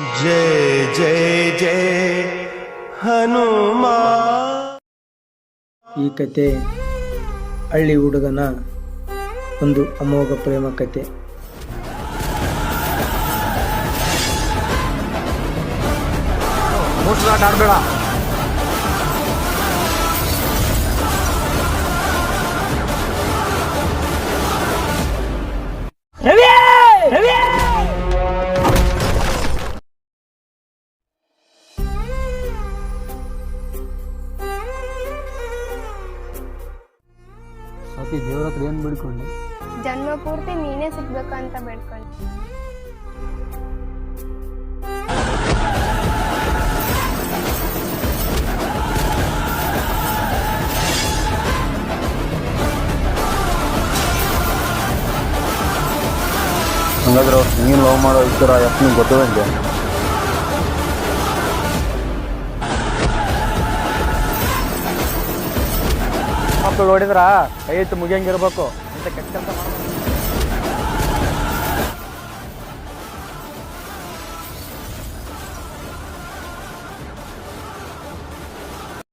जय जय जय हनुमा। ಈ ಕತೆ ಹಳ್ಳಿ ಹುಡುಗನ ಒಂದು ಅಮೋಘ ಪ್ರೇಮ ಕತೆ. ಆಡಬೇಡ. ಸತಿ ದೇವ್ರ ಹತ್ರ ಏನ್ ಬಿಡ್ಕೊಂಡೆ? ಜನ್ಮ ಪೂರ್ತಿ ನೀನೇ ಸಿಗ್ಬೇಕು ಅಂತ ಬೇಡ್ಕೊಂಡು. ಹಂಗಾದ್ರೆ ನೀನ್ ಲವ್ ಮಾಡೋ ಇದ್ದರ ಎಪ್ಪನಿಗೆ ಗೊತ್ತದಂಗೆ. ಮಕ್ಕಳು ನೋಡಿದ್ರ ಕೈ ಎತ್ತು ಮುಗಿಯಂಗಿರ್ಬೇಕು ಅಂತ ಕೆಟ್ಟ ಕೆಲಸ ಮಾಡ್ಬೇಕು.